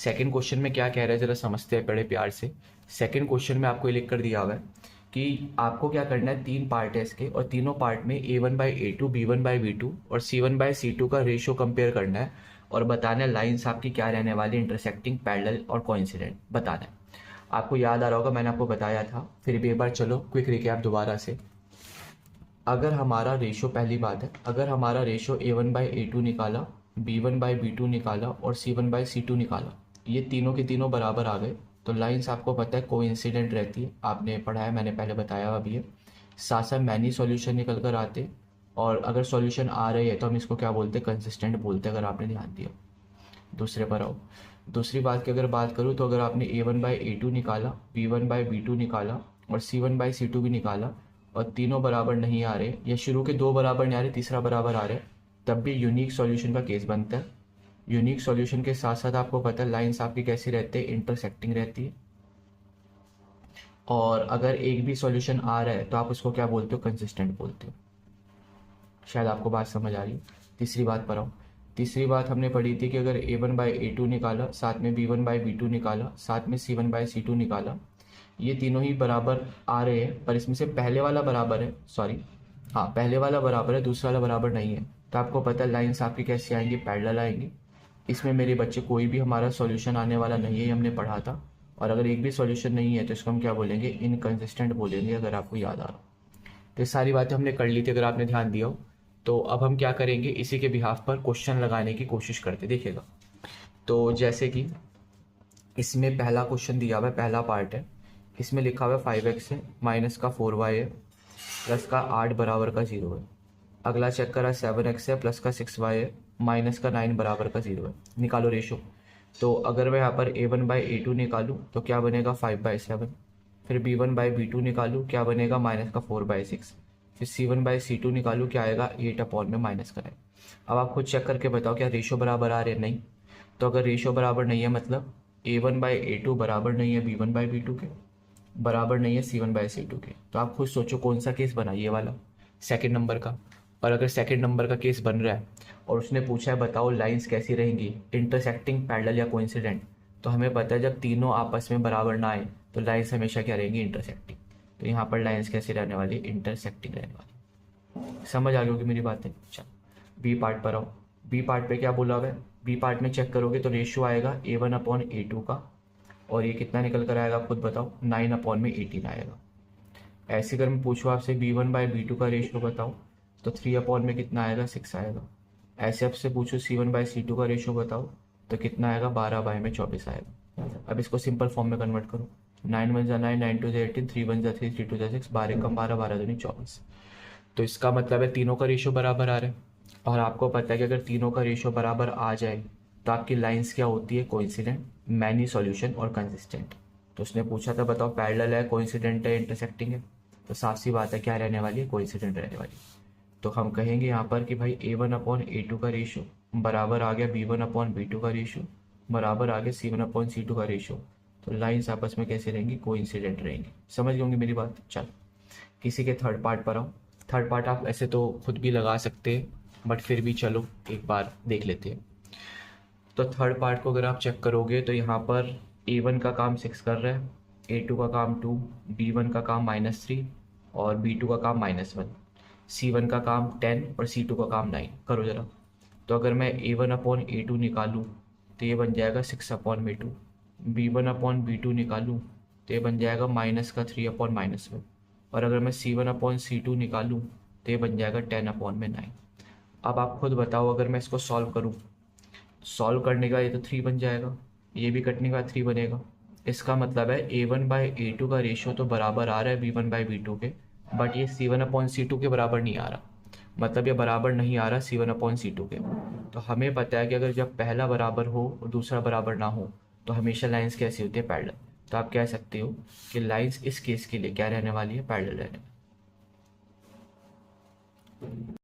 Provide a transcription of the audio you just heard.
Second question में क्या कह रहा है जरा समझते हैं बड़े प्यार से। सेकंड क्वेश्चन में आपको ये लिख कर दिया हुआ है कि आपको क्या करना है, तीन पार्ट है इसके और तीनों पार्ट में A1/A2, B1/B2 और C1/C2 का रेशियो कंपेयर करना है और बताना है लाइंस आपकी क्या रहने वाली, इंटरसेक्टिंग, पैरेलल और कोइंसिडेंट बताना है। आपको याद आ रहा होगा मैंने आपको बताया था, फिर भी एक बार चलो क्विक रिकैप दोबारा से। अगर हमारा रेशो, पहली बात है, अगर हमारा रेशो A1/A2 निकाला, B1/B2 निकाला और C1/C2 निकाला, ये तीनों के तीनों बराबर आ गए तो लाइंस आपको पता है कोइंसिडेंट रहती है, आपने पढ़ा है, मैंने पहले बताया हुआ भी है। साथ साथ मैनी सॉल्यूशन निकल कर आते और अगर सॉल्यूशन आ रही है तो हम इसको क्या बोलते हैं, कंसिस्टेंट बोलते हैं, अगर आपने ध्यान दिया। दूसरे पर आओ। दूसरी बात की अगर बात करूँ तो अगर आपने A1/A2 निकाला, B1/B2 निकाला और C1/C2 भी निकाला और तीनों बराबर नहीं आ रहे या शुरू के दो बराबर नहीं आ रहे, तीसरा बराबर आ रहे, तब भी यूनिक सॉल्यूशन का केस बनता है। यूनिक सॉल्यूशन के साथ साथ आपको पता है लाइंस आपकी कैसी रहती है, इंटरसेक्टिंग रहती है। और अगर एक भी सॉल्यूशन आ रहा है तो आप उसको क्या बोलते हो, कंसिस्टेंट बोलते हो। शायद आपको बात समझ आ रही है। तीसरी बात पर आओ। तीसरी बात हमने पढ़ी थी कि अगर A1/A2 निकाला, साथ में B1/B2 निकाला, साथ में C1/C2 निकाला, ये तीनों ही बराबर आ रहे हैं पर इसमें से पहले वाला बराबर है, सॉरी हाँ पहले वाला बराबर है, दूसरा वाला बराबर नहीं है, तो आपको पता है लाइंस आपकी कैसी आएंगी, पैरेलल आएंगी। इसमें मेरे बच्चे कोई भी हमारा सॉल्यूशन आने वाला नहीं है, ये हमने पढ़ा था। और अगर एक भी सॉल्यूशन नहीं है तो इसको हम क्या बोलेंगे, इनकंसिस्टेंट बोलेंगे, अगर आपको याद आ रहा हो। तो ये सारी बातें हमने कर ली थी अगर आपने ध्यान दिया हो। तो अब हम क्या करेंगे, इसी के बिहाफ पर क्वेश्चन लगाने की कोशिश करते, देखिएगा। तो जैसे कि इसमें पहला क्वेश्चन दिया हुआ है, पहला पार्ट है, इसमें लिखा हुआ है 5x है, माइनस का 4y है, प्लस का 8 बराबर का 0 है। अगला चेक करा 7x है, प्लस का 6y है, माइनस का 9 बराबर का 0 है। निकालो रेशो। तो अगर मैं यहाँ पर A1/A2 निकालूँ तो क्या बनेगा, 5/7। फिर B1/B2 निकालूँ, क्या बनेगा, माइनस का 4/6। फिर C1/C2 निकालूँ, क्या आएगा, 8 में माइनस का 9। अब आप खुद चेक करके बताओ क्या रेशो बराबर आ रहे हैं, नहीं। तो अगर रेशो बराबर नहीं है मतलब A1/A2 बराबर नहीं है B1/B2 के, बराबर नहीं है C1/C2 के, तो आप खुद सोचो कौन सा केस बना, ये वाला, सेकंड नंबर का। और अगर सेकंड नंबर का केस बन रहा है और उसने पूछा है बताओ लाइंस कैसी रहेंगी, इंटरसेक्टिंग, पैरेलल या कोइंसिडेंट, तो हमें पता है जब तीनों आपस में बराबर ना आए तो लाइंस हमेशा क्या रहेंगी, इंटरसेक्टिंग। तो यहाँ पर लाइंस कैसी रहने वाली, इंटरसेक्टिंग रहने वाली। समझ आ गई होगी मेरी बातें। चलो बी पार्ट पर आओ। बी पार्ट पे क्या बोला हुआ है, बी पार्ट में चेक करोगे तो रेशियो आएगा A1/A2 का, और ये कितना निकल कर आएगा, खुद बताओ, 9/18 आएगा। ऐसे अगर मैं पूछूँ आपसे B1/B2 का रेशियो बताओ तो 3 में कितना आएगा, 6 आएगा। ऐसे आपसे पूछूँ C1/C2 का रेशियो बताओ तो कितना आएगा, 12/24 आएगा। अब इसको सिंपल फॉर्म में कन्वर्ट करो। 9 1 9, 9 2 18, 3 1 3, 3 2 6, 12 कम 12, 12 दूनी 24। तो इसका मतलब है तीनों का रेशियो बराबर आ रहा है। और आपको पता है कि अगर तीनों का रेशियो बराबर आ जाए तो आपकी लाइंस क्या होती है, कोइंसिडेंट, मैनी सॉल्यूशन और कंसिस्टेंट। तो उसने पूछा था बताओ पैरेलल है, कोइंसिडेंट है, इंटरसेक्टिंग है, तो साफ सी बात है क्या रहने वाली है, कोइंसिडेंट रहने वाली है। तो हम कहेंगे यहाँ पर कि भाई A1/A2 का रेशियो बराबर आ गया B1/B2 का रेशियो, बराबर आ गया C1/C2 का रेशियो। तो लाइंस आपस में कैसे रहेंगी, कोइंसिडेंट रहेंगी। समझ गए होंगे मेरी बात। चलो किसी के थर्ड पार्ट पर आओ। थर्ड पार्ट आप ऐसे तो खुद भी लगा सकते हैं बट फिर भी चलो एक बार देख लेते हैं। तो थर्ड पार्ट को अगर आप चेक करोगे तो यहाँ पर A1 का काम 6 कर रहा है, A2 का काम 2, B1 का काम -3 और B2 का काम -1, C1 का काम 10 और C2 का काम 9। करो ज़रा। तो अगर मैं A1/A2 निकालूँ तो ये बन जाएगा 6/2, B1/B2 निकालूँ तो ये बन जाएगा -3/-1, और अगर मैं C1/C2 निकालूँ तो ये बन जाएगा 10/9। अब आप खुद बताओ अगर मैं इसको सॉल्व करूँ, सॉल्व करने का ये तो 3 बन जाएगा, ये भी कटने का 3 बनेगा। इसका मतलब है A1/A2 का रेशियो तो बराबर आ रहा है B1/B2 के, बट ये C1/C2 के बराबर नहीं आ रहा। मतलब ये बराबर नहीं आ रहा C1/C2 के। तो हमें पता है कि अगर जब पहला बराबर हो और दूसरा बराबर ना हो तो हमेशा लाइंस कैसी होती है, पैरेलल। तो आप कह सकते हो कि लाइंस इस केस के लिए क्या रहने वाली है, पैरेलल रहने वाली है।